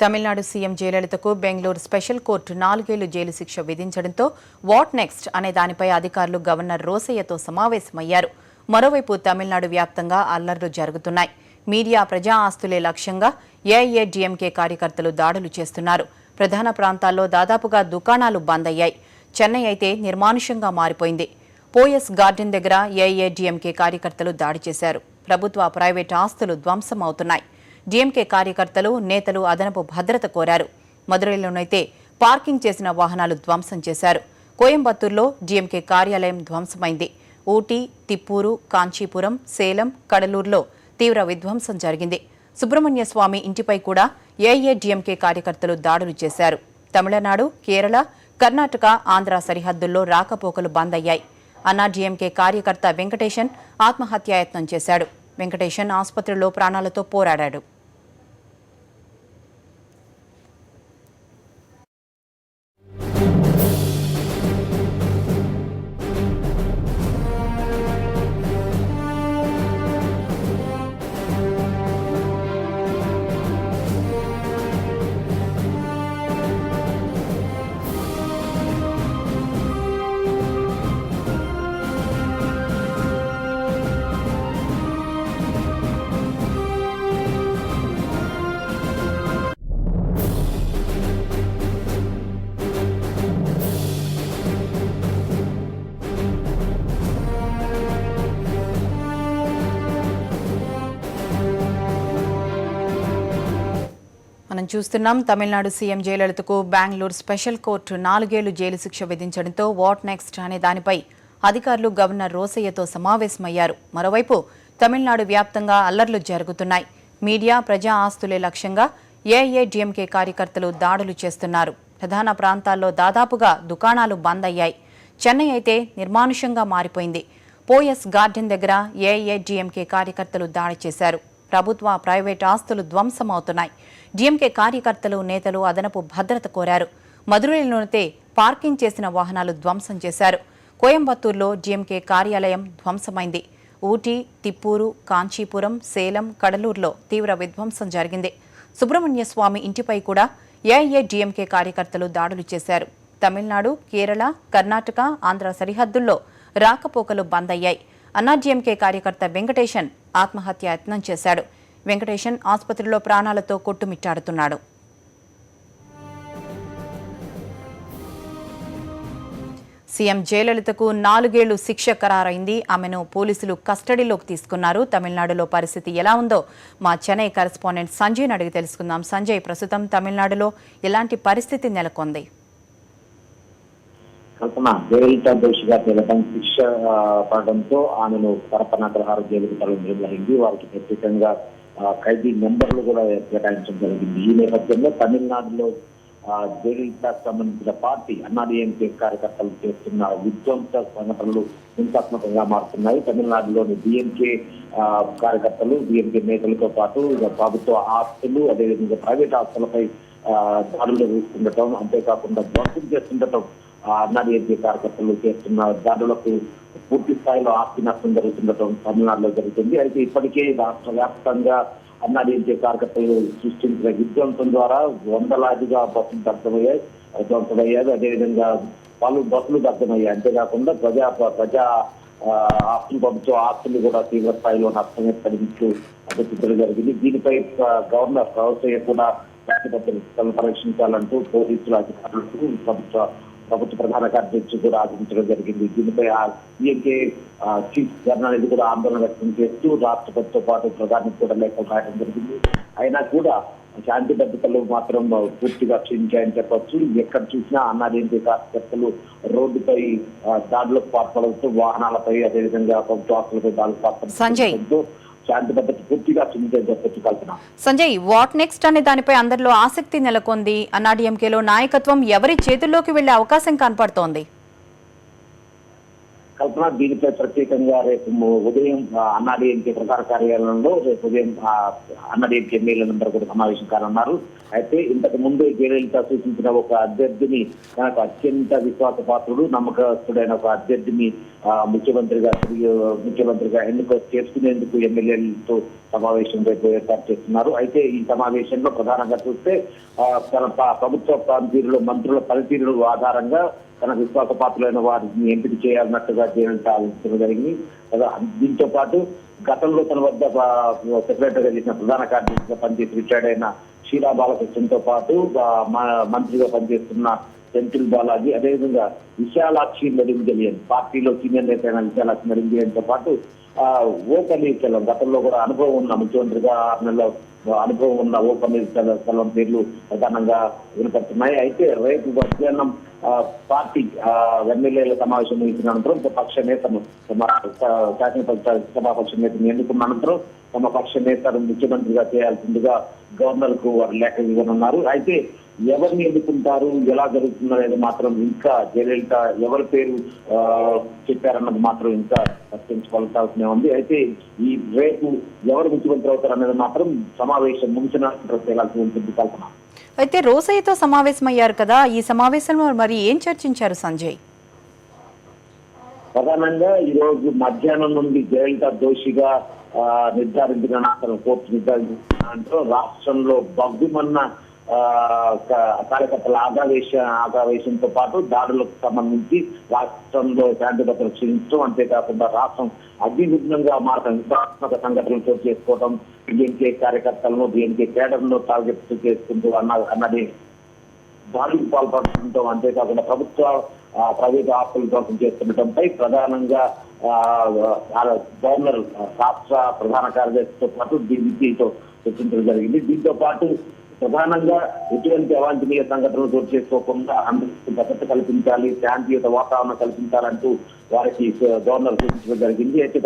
Tamil Nadu CM జయలలితకు Bengaluru special court 4 ఏళ్లు jail శిక్ష విధించడంతో వాట్ నెక్స్ట్ అనే దానిపై అధికారులు గవర్నర్ రోసయ్యతో సమావేశమయ్యారు. మరోవైపు తమిళనాడు వ్యాప్తంగా అల్లర్లు జరుగుతున్నాయి. మీడియా ప్రజా ఆస్తులే లక్ష్యంగా ఏఐఏడీఎంకే కార్యకర్తలు దాడులు చేస్తున్నారు. ప్రధాన ప్రాంతాల్లో దాదాపుగా దుకాణాలు బంద్ అయ్యాయి. చెన్నై అయితే నిర్మానుష్యంగా మారిపోయింది. పోయస్ గార్డెన్ దగ్గర ఏఐఏడీఎంకే కార్యకర్తలు దాడి చేశారు. ప్రభుత్వ ప్రైవేట్ ఆస్తులు ధ్వంసమవుతున్నాయి. డీఎంకే కార్యకర్తలు నేతలు అదనపు భద్రత కోరారు. మదురైలోనైతే పార్కింగ్ చేసిన వాహనాలు ధ్వంసం చేశారు. కోయంబత్తూరులో డీఎంకే కార్యాలయం ధ్వంసమైంది. ఊటీ, తిప్పూరు, కాంచీపురం, సేలం, కడలూరులో తీవ్ర విధ్వంసం జరిగింది. సుబ్రహ్మణ్య స్వామి ఇంటిపై కూడా ఏఐఏడీఎంకే కార్యకర్తలు దాడులు చేశారు. తమిళనాడు, కేరళ, కర్ణాటక, ఆంధ్ర సరిహద్దుల్లో రాకపోకలు బంద్ అయ్యాయి. అన్నాడీఎంకే కార్యకర్త వెంకటేశన్ ఆత్మహత్యాయత్నం చేశాడు. వెంకటేశన్ ఆసుపత్రిలో ప్రాణాలతో పోరాడాడు. మనం చూస్తున్నాం, తమిళనాడు సీఎం జయలలితకు బెంగళూరు స్పెషల్ కోర్టు 4 ఏళ్లు జైలు శిక్ష విధించడంతో వాట్ నెక్స్ట్ అనే దానిపై అధికారులు గవర్నర్ రోసయ్యతో సమావేశమయ్యారు. మరోవైపు తమిళనాడు వ్యాప్తంగా అల్లర్లు జరుగుతున్నాయి. మీడియా ప్రజా ఆస్తులే లక్ష్యంగా ఏఐఏడీఎంకే కార్యకర్తలు దాడులు చేస్తున్నారు. ప్రధాన ప్రాంతాల్లో దాదాపుగా దుకాణాలు బంద్ అయ్యాయి. చెన్నై అయితే నిర్మానుష్యంగా మారిపోయింది. పోయస్ గార్డెన్ దగ్గర ఏఐఏడీఎంకే కార్యకర్తలు దాడి చేశారు. ప్రభుత్వ ప్రైవేట్ ఆస్తులు ధ్వంసమవుతున్నాయి. డీఎంకే కార్యకర్తలు నేతలు అదనపు భద్రత కోరారు. మదురైలోనైతే పార్కింగ్ చేసిన వాహనాలు ధ్వంసం చేశారు. కోయంబత్తూరులో డీఎంకే కార్యాలయం ధ్వంసమైంది. ఊటీ, తిప్పూరు, కాంచీపురం, సేలం, కడలూరులో తీవ్ర విధ్వంసం జరిగింది. సుబ్రహ్మణ్య స్వామి ఇంటిపై కూడా ఏఐఏడీఎంకే కార్యకర్తలు దాడులు చేశారు. తమిళనాడు, కేరళ, కర్ణాటక, ఆంధ్ర సరిహద్దుల్లో రాకపోకలు బంద్ అయ్యాయి. అన్నాడీఎంకే కార్యకర్త వెంకటేశన్ ఆత్మహత్యాయత్నం చేశాడు. వెంకటేశన్ ఆసుపత్రిలో ప్రాణాలతో కొట్టుమిట్టాడుతున్నాడు. సీఎం జయలలితకు 4 ఏళ్లు శిక్ష ఖరారైంది. ఆమెను పోలీసులు కస్టడీలోకి తీసుకున్నారు. తమిళనాడులో పరిస్థితి ఎలా ఉందో మా చెన్నై కరెస్పాండెంట్ సంజయ్ అడిగి తెలుసుకుందాం. సంజయ్, ప్రస్తుతం తమిళనాడులో ఎలాంటి పరిస్థితి నెలకొంది? కల్పన జయలలిత దోషిగా తేలటం శిక్ష పడడంతో ఆమెను పరపనాగ్రహార జైలుకు తరలింది. వారికి ప్రత్యేకంగా ఖైదీ నెంబర్లు కూడా కేటాయించడం జరిగింది. ఈ నేపథ్యంలో తమిళనాడులో జయలలితకు సంబంధించిన పార్టీ అన్నాడీఎంకే కార్యకర్తలు చేస్తున్న విధ్వంస సంఘటనలు హింసాత్మకంగా మారుతున్నాయి. తమిళనాడులోని డీఎంకే కార్యకర్తలు, డీఎంకే నేతలతో పాటు ప్రభుత్వ ఆస్తులు, అదేవిధంగా ప్రైవేట్ ఆస్తులపై దాడులు నిర్వహిస్తుండటం, అంతేకాకుండా ధ్వంసం చేస్తుండటం అన్నాడీఎంకే కార్యకర్తలు చేస్తున్న దాడులకు పూర్తి స్థాయిలో ఆస్తి నష్టం జరుగుతుండటం తమిళనాడులో జరుగుతుంది. అయితే ఇప్పటికే రాష్ట్ర వ్యాప్తంగా అన్నాడీఎంకే కార్యకర్తలు సృష్టించిన విధ్వంసం ద్వారా వందలాదిగా బస్సులు ధ్వంసమయ్యాయి. అదేవిధంగా పలు బస్సులు దగ్ధమయ్యాయి. అంతేకాకుండా ప్రజా ఆస్తులు, ప్రభుత్వ ఆస్తులు కూడా తీవ్ర స్థాయిలో నష్టం ఏర్పడినట్లు అభివృద్ధి జరిగింది. దీనిపై గవర్నర్ రోసయ్య కూడా జాగ్రత్తలు పరీక్షించాలంటూ పోలీసులు అధికారులకు ప్రభుత్వ ప్రధాన కార్యదర్శి కూడా ఆదేశించడం జరిగింది. దీనిపై డీఎంకే చీఫ్ జర్నలిస్ట్ కూడా ఆందోళన వ్యక్తం చేస్తూ రాష్ట్రపతితో పాటు ప్రధానికి కూడా లేఖలు రాయడం జరిగింది. అయినా కూడా శాంతి భద్రతలు మాత్రం పూర్తిగా క్షీణించాయని చెప్పొచ్చు. ఎక్కడ చూసినా అన్నాడీఎంకే కార్యకర్తలు రోడ్డుపై దాడులకు పాల్పడుతూ వాహనాలపై, అదేవిధంగా ప్రభుత్వ ఆస్తులపై దాడులకు పాల్పడుతూ శాంతి భద్రత పూర్తిగా క్షీణించాయని చెప్పొచ్చు. కల్పన. సంజయ్, వాట్ నెక్స్ట్ అనే దానిపై అందరిలో ఆసక్తి నెలకొంది. అన్నాడీఎంకేలో నాయకత్వం ఎవరి చేతుల్లోకి వెళ్లే అవకాశం కనపడుతోంది? కల్పన, దీనిపై ప్రత్యేకంగా రేపు ఉదయం అన్నాడీఎంకే ప్రధాన కార్యాలయంలో రేపు ఉదయం అన్నాడీఎంకే ఎమ్మెల్యేలందరూ కూడా సమావేశం కానున్నారు. అయితే ఇంతకు ముందు జయలలిత సూచించిన ఒక అభ్యర్థిని, తనకు అత్యంత విశ్వాసపాత్రుడు, నమ్మకస్తుడైన ఒక అభ్యర్థిని ముఖ్యమంత్రిగా ఎన్నిక చేసుకునేందుకు ఎమ్మెల్యేలతో సమావేశం రేపు ఏర్పాటు చేస్తున్నారు. అయితే ఈ సమావేశంలో ప్రధానంగా చూస్తే తన ప్రభుత్వ పనితీరులో మంత్రుల పనితీరు ఆధారంగా తన విశ్వాసపాత్రులైన వారిని ఎంపిక చేయాలన్నట్టుగా జయలలిత ఆలోచించడం జరిగింది. దీంతో పాటు గతంలో తన వద్ద సెక్రటరీగా చేసిన ప్రధాన కార్యదర్శిగా పనిచేసి రిటైర్డ్ అయిన షీలా బాలకృష్ణతో పాటు మంత్రిగా పనిచేస్తున్న సెంట్రల్ బాలాజీ, అదేవిధంగా విశాలాక్షి మెడింజలియన్, పార్టీలో సీనియర్ నేత అయిన విశాలాక్షి మెడింజలియన్ తో పాటు ఓ పన్నీర్సెల్వం, గతంలో కూడా అనుభవం ఉన్న ముఖ్యమంత్రిగా 6 నెలల అనుభవం ఉన్న ఓ పన్నీర్సెల్వం పేర్లు ప్రధానంగా వినపడుతున్నాయి. అయితే రేపు మధ్యాహ్నం పార్టీ ఎమ్మెల్యేల సమావేశం ముగిసిన అనంతరం పక్ష నేతను శాసనసభ సభాపక్ష నేతను ఎన్నుకున్న అనంతరం తమ పక్ష నేతను ముఖ్యమంత్రిగా చేయాల్సిందిగా గవర్నర్ కు వారు లేఖ ఇవ్వనున్నారు. అయితే ఎవరిని ఎన్నుకుంటారు, ఎలా జరుగుతుంది అనేది మాత్రం ఇంకా జయలలిత ఎవరి పేరు చెప్పారన్నది మాత్రం ఇంకా చర్చించుకోవాల్సి ఉంది. అయితే ఈ రేపు ఎవరు ముఖ్యమంత్రి అవుతారు అనేది మాత్రం సమావేశం ముగిసిన తేలాల్సి ఉంటుంది కల్పన. అయితే రోసయ్యతో సమావేశమయ్యారు కదా, ఈ సమావేశంలో మరి ఏం చర్చించారు సంజయ్? ప్రధానంగా ఈ రోజు మధ్యాహ్నం నుండి జయలలిత దోషిగా నిర్ధారించిన అనంతరం, కోర్టు నిర్ధారించిన అనంతరం రాష్ట్రంలో బగ్గుమన్న కార్యకర్తల ఆగావేశంతో పాటు దాడులకు సంబంధించి రాష్ట్రంలో శాంతి భద్రత క్షీణించడం, అంతేకాకుండా రాష్ట్రం అగ్నిగుగ్నంగా మారడం, హింసాత్మక సంఘటనలు చోటు చేసుకోవడం, డిఎంకే కార్యకర్తలను డిఎంకే కేడర్ను టార్గెట్ చేసుకుంటూ అన్నది దాడులకు పాల్పడటంతో, అంతేకాకుండా ప్రభుత్వ ప్రైవేట్ ఆస్తులు ధ్వంసం చేస్తుండటంపై ప్రధానంగా గవర్నర్ రాష్ట్ర ప్రధాన కార్యదర్శితో పాటు డీజీపీతో చర్చించడం జరిగింది. దీంతో పాటు ప్రధానంగా ఎటువంటి అవాంఛనీయ సంఘటనలు చోటు చేసుకోకుండా అందరికీ భద్రత కల్పించాలి, శాంతియుత వాతావరణం కల్పించాలంటూ వారికి గవర్నర్ సూచించడం జరిగింది. అయితే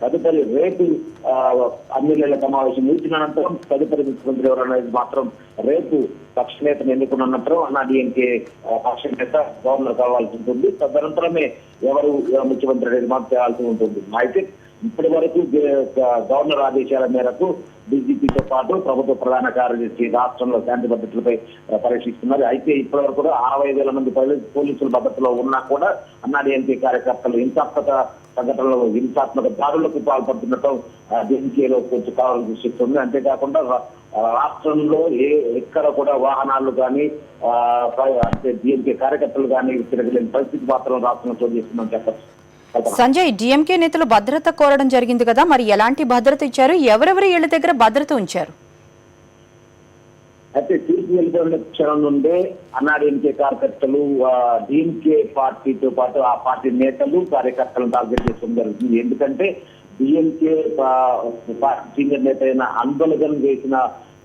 తదుపరి రేపు ఎమ్మెల్యేల సమావేశం ముగిసిన అనంతరం తదుపరి ముఖ్యమంత్రి ఎవరనేది మాత్రం రేపు పక్ష నేతను ఎన్నుకున్న అనంతరం అన్నాడీఎంకే పక్ష నేత గవర్నర్ కావాల్సి ఉంటుంది. తదనంతరమే ఎవరు ముఖ్యమంత్రి అనేది మాత్రం చేయాల్సి ఉంటుంది. అయితే ఇప్పటి వరకు గవర్నర్ ఆదేశాల మేరకు డీజీపీతో పాటు ప్రభుత్వ ప్రధాన కార్యదర్శి రాష్ట్రంలో శాంతి భద్రతలపై పరీక్షిస్తున్నారు. అయితే ఇప్పటి వరకు కూడా 60,000 మంది పోలీసుల భద్రతలో ఉన్నా కూడా అన్నాడీఎంకే కార్యకర్తలు హింసాత్మక దాడులకు పాల్పడుతున్నట్టు డీఎంకేలో కొంచెం కావాలని దృష్టిస్తుంది. అంతేకాకుండా రాష్ట్రంలో ఎక్కడ కూడా వాహనాలు కానీ డీఎంకే కార్యకర్తలు కానీ తిరగలేని పరిస్థితి మాత్రం రాష్ట్రంలో చోటు చేస్తుందని చెప్పచ్చు. సంజయ్, డిఎంకే నేతలు భద్రత కోరడం జరిగింది కదా, మరి ఎలాంటి భద్రత ఇచ్చారు, ఎవరెవరి ఇళ్ల దగ్గర భద్రత ఉంచారు? అయితే తీర్పు వెలువడిన క్షణం నుండే అన్నాడీఎంకే కార్యకర్తలు డిఎంకే పార్టీతో పాటు ఆ పార్టీ నేతలు కార్యకర్తలను టార్గెట్ చేయడం జరుగుతుంది. ఎందుకంటే డిఎంకే సీనియర్ నేత అయిన అన్బలగన్ వేసిన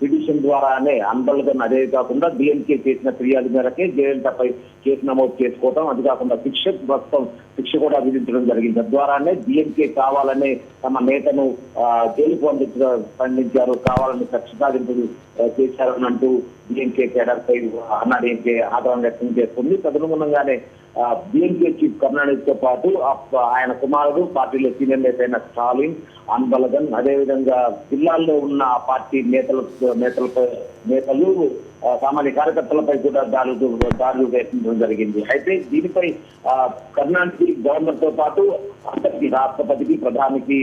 పిటిషన్ ద్వారానే అన్బలగన్, అదే కాకుండా డిఎంకే చేసిన ఫిర్యాదు మేరకే జయలలితపై కేసు నమోదు చేసుకోవడం, అది కాకుండా శిక్ష కూడా విధించడం జరిగింది. తద్వారానే డిఎంకే కావాలనే తమ నేతను జైలుకు పండించారు, కావాలని కక్ష సాధింపులు చేశారని అంటూ డిఎంకే కేడర్ పై అన్నాడీఎంకే ఆగ్రహం వ్యక్తం చేస్తుంది. తదనుగుణంగానే డిఎంకే చీఫ్ కరుణానిధి తో పాటు ఆయన కుమారుడు పార్టీలో సీనియర్ నేత అయిన స్టాలిన్, అన్బలగన్, అదేవిధంగా జిల్లాల్లో ఉన్న పార్టీ నేతలు సామాన్య కార్యకర్తలపై కూడా దాడులు వేసించడం జరిగింది. అయితే దీనిపై కరుణానిధి గవర్నర్ తో పాటు అందరికీ, రాష్ట్రపతికి, ప్రధానికి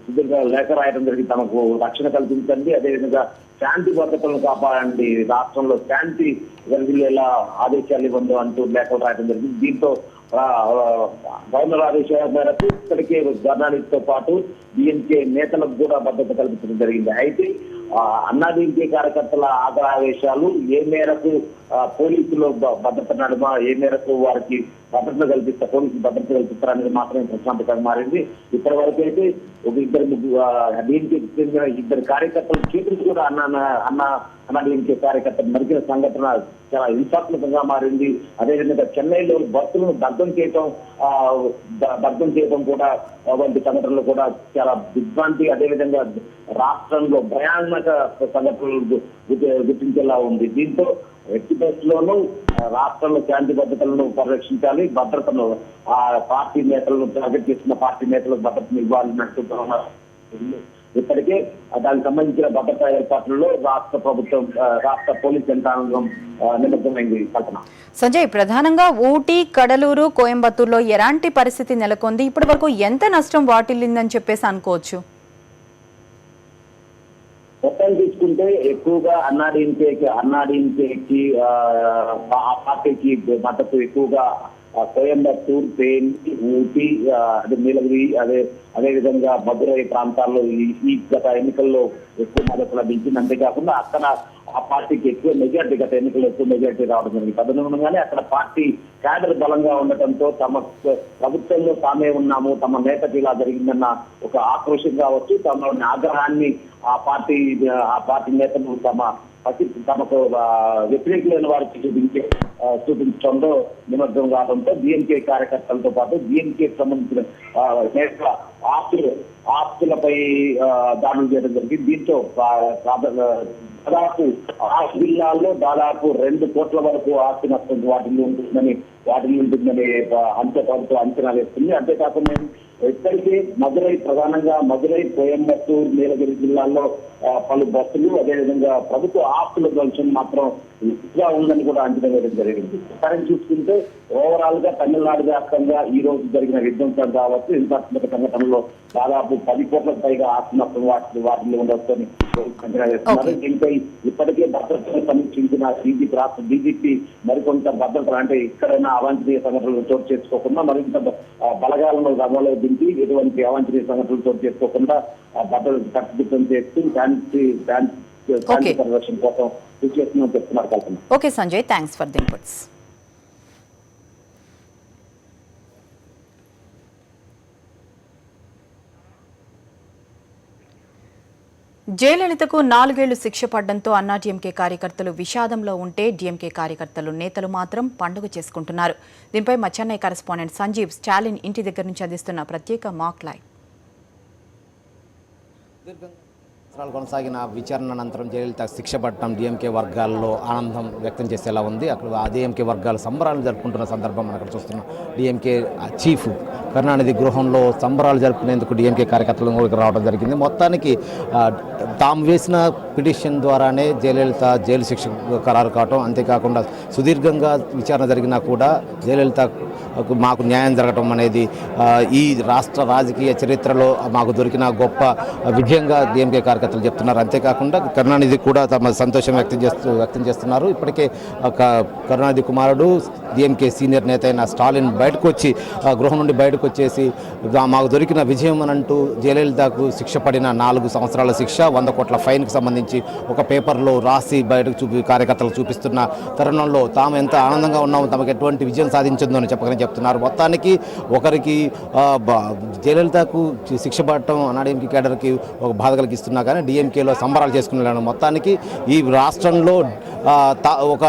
సుదీర్ఘ లేఖ రాయడం జరిగింది. తమకు రక్షణ కల్పించండి, అదేవిధంగా శాంతి భద్రతలను కాపాడండి, రాష్ట్రంలో శాంతి వెలుగులేలా ఆదేశాలు ఇవ్వండి అంటూ లేఖలు రాయడం జరిగింది. దీంతో గవర్నర్ ఆదేశాల మేరకు ఇప్పటికే కరుణానిధితో పాటు డిఎంకే నేతలకు కూడా భద్రత కల్పించడం జరిగింది. అయితే అన్నాడీఎంకే కార్యకర్తల ఆగ్రహావేశాలు ఏ మేరకు పోలీసులు భద్రత నడుమ ఏ మేరకు వారికి భద్రత పోలీసులు భద్రత కల్పిస్తారనేది మాత్రమే ప్రశాంతకంగా మారింది. ఇప్పటి వరకు అయితే డిఎంకే చెందిన 2 కార్యకర్తల చేతులు కూడా అన్నాడీఎంకే కార్యకర్తలు నరికిన సంఘటన చాలా హింసాత్మకంగా మారింది. అదేవిధంగా చెన్నైలో బస్సులను దగ్ధం చేయడం కూడా వంటి సంఘటనలు కూడా చాలా దిగ్భ్రాంతి, అదేవిధంగా రాష్ట్రంలో భయానక సంఘటనలు గుర్తించేలా ఉంది. దీంతో ఎట్టి బస్సులోనూ రాష్ట్రంలో శాంతి భద్రతలను పరిరక్షించాలి, భద్రతను పార్టీ నేతలను టార్గెట్ చేస్తున్న పార్టీ నేతలకు భద్రతను ఇవ్వాలన్నట్టు ఇప్పటికే దానికి సంబంధించిన భద్రతా ఏర్పాట్లలో రాష్ట్ర పోలీస్ యంత్రాంగం నిమగ్నమైంది. కల్పన. సంజయ్, ప్రధానంగా ఊటీ, కడలూరు, కోయంబత్తూరులో ఎలాంటి పరిస్థితి నెలకొంది, ఇప్పటి వరకు ఎంత నష్టం వాటిల్లిందని చెప్పేసి అనుకోవచ్చు? మొత్తం తీసుకుంటే ఎక్కువగా అన్నాడీఎంకేకి ఆ పార్టీకి మద్దతు ఎక్కువగా కోయంబత్తూర్, తేని, ఊటీ, అదే నీలగిరి, అదేవిధంగా మదురై ప్రాంతాల్లో ఈ గత ఎన్నికల్లో ఎక్కువ మద్దతు లభించింది. అంతేకాకుండా అక్కడ ఆ పార్టీకి ఎక్కువ మెజార్టీ, గత ఎన్నికల్లో ఎక్కువ మెజార్టీ రావడం జరిగింది. తదనుగుణంగానే అక్కడ పార్టీ క్యాడర్ బలంగా ఉండటంతో తమ ప్రభుత్వంలో తామే ఉన్నాము, తమ నేతకి ఇలా జరిగిందన్న ఒక ఆక్రోషం కావచ్చు, తమలోని ఆగ్రహాన్ని ఆ పార్టీ నేతలు తమకు వ్యతిరేకులైన వారికి చూపించడంలో నిమగ్నం కావడంతో డిఎంకే కార్యకర్తలతో పాటు డిఎంకేకి సంబంధించిన నేతల ఆస్తులపై దాడులు చేయడం జరిగింది. దీంతో దాదాపు 6 జిల్లాల్లో దాదాపు 2 కోట్ల వరకు ఆస్తి నష్టం వాటిని ఉంటుందని ప్రభుత్వం అంచనా వేస్తుంది. అంతేకాకుండా ఇప్పటికే ప్రధానంగా మదురై, కోయంబత్తూర్, నీలగిరి జిల్లాల్లో పలు బస్సులు, అదేవిధంగా ప్రభుత్వ ఆస్తుల ధ్వంసం మాత్రం ఎక్కువగా ఉందని కూడా అంచనా వేయడం జరిగింది. కానీ చూసుకుంటే ఓవరాల్ గా తమిళనాడు వ్యాప్తంగా ఈ రోజు జరిగిన విధ్వంసం కావచ్చు, హింసాత్మక సంఘటనలో దాదాపు 10 కోట్లకు పైగా ఆస్తి నష్టం వాటిని ఉండవచ్చని అంచనా వేస్తున్నారు. దీనిపై ఇప్పటికే భద్రతను సమీక్షించిన రాష్ట్ర డీజీపీ మరికొంత భద్రత, అంటే ఎక్కడైనా అవాంఛనీయ సంఘటనలు చోటు చేసుకోకుండా మరింత బలగాలను రంగంలో దించి ఎటువంటి అవాంఛనీయ సంఘటనలు చోటు చేసుకోకుండా భద్రత కట్టుదిట్టం చేస్తూ శాంతి పరిరక్షణ కోసం కృషి చేస్తుందని చెప్తున్నారు Kalpana. Okay Sanjay, thanks for the inputs. జయలలితకు 4 ఏళ్లు శిక్ష పడ్డంతో అన్నాడీఎంకే కార్యకర్తలు విషాదంలో ఉంటే డీఎంకే కార్యకర్తలు, నేతలు మాత్రం పండుగ చేసుకుంటున్నారు. దీనిపై మా చెన్నై కరెస్పాండెంట్ సంజీవ్ స్టాలిన్ ఇంటి దగ్గర నుంచి అందిస్తున్న ప్రత్యేక మాక్ లైవ్. కొనసాగిన విచారణ అనంతరం జయలలిత శిక్ష పడటం డిఎంకే వర్గాల్లో ఆనందం వ్యక్తం చేసేలా ఉంది. అక్కడ డిఎంకే వర్గాలు సంబరాలు జరుపుకుంటున్న సందర్భం మనం అక్కడ చూస్తున్నాం. డిఎంకే చీఫ్ కరుణానిధి గృహంలో సంబరాలు జరుపుకునేందుకు డిఎంకే కార్యకర్తలు రావడం జరిగింది. మొత్తానికి తాము వేసిన పిటిషన్ ద్వారానే జయలలిత జైలు శిక్ష ఖరారు కావటం, అంతేకాకుండా సుదీర్ఘంగా విచారణ జరిగినా కూడా జయలలిత మాకు న్యాయం జరగటం అనేది ఈ రాష్ట్ర రాజకీయ చరిత్రలో మాకు దొరికిన గొప్ప విజయంగా డిఎంకే కార్యకర్తలు చెప్తున్నారు. అంతేకాకుండా కరుణానిధి కూడా తమ సంతోషం వ్యక్తం చేస్తున్నారు. ఇప్పటికే కరుణానిధి కుమారుడు డిఎంకే సీనియర్ నేత అయిన స్టాలిన్ గృహం నుండి బయటకు వచ్చేసి మాకు దొరికిన విజయం అనంటూ జయలలితకు శిక్ష పడిన 4 సంవత్సరాల శిక్ష, 100 కోట్ల ఫైన్కి సంబంధించి ఒక పేపర్లో రాసి బయటకు కార్యకర్తలు చూపిస్తున్న తరుణంలో తాము ఎంత ఆనందంగా ఉన్నామో, తమకు ఎటువంటి విజయం సాధించిందో అని చెప్తున్నారు. మొత్తానికి ఒకరికి జయలలితకు శిక్ష పడటం అన్నాడీఎంకే కేడర్కి ఒక బాధ కలిగిస్తున్నా కానీ డిఎంకేలో సంబరాలు చేసుకున్నాను. మొత్తానికి ఈ రాష్ట్రంలో ఒక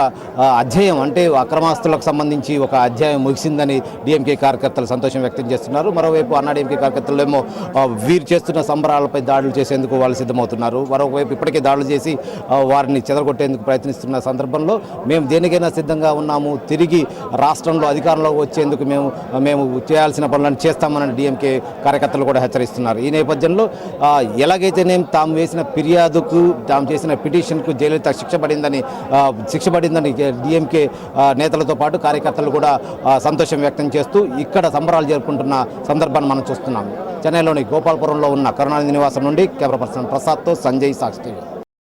అధ్యాయం, అంటే అక్రమాస్తులకు సంబంధించి ఒక అధ్యాయం ముగిసిందని డిఎంకే కార్యకర్తలు సంతోషం వ్యక్తం చేస్తున్నారు. మరోవైపు అన్నాడీఎంకే కార్యకర్తలు ఏమో వీరు చేస్తున్న సంబరాలపై దాడులు చేసేందుకు వాళ్ళు సిద్ధమవుతున్నారు. మరోవైపు ఇప్పటికే దాడులు చేసి వారిని చెదరగొట్టేందుకు ప్రయత్నిస్తున్న సందర్భంలో మేము దేనికైనా సిద్ధంగా ఉన్నాము, తిరిగి రాష్ట్రంలో అధికారంలోకి వచ్చేందుకు మేము చేయాల్సిన పనులను చేస్తామని డిఎంకే కార్యకర్తలు కూడా హెచ్చరిస్తున్నారు. ఈ నేపథ్యంలో ఎలాగైతేనేం తాము వేసిన ఫిర్యాదుకు, తాము చేసిన పిటిషన్కు జయలలిత శిక్ష పడిందని డిఎంకే నేతలతో పాటు కార్యకర్తలు కూడా సంతోషం వ్యక్తం చేస్తూ ఇక్కడ సంబరాలు జరుపుకుంటున్న సందర్భాన్ని మనం చూస్తున్నాము. చెన్నైలోని గోపాలపురంలో ఉన్న కరుణానిధి నివాసం నుండి కెమెరా పర్సన్ ప్రసాద్తో సంజయ్, సాక్షి టీవీ.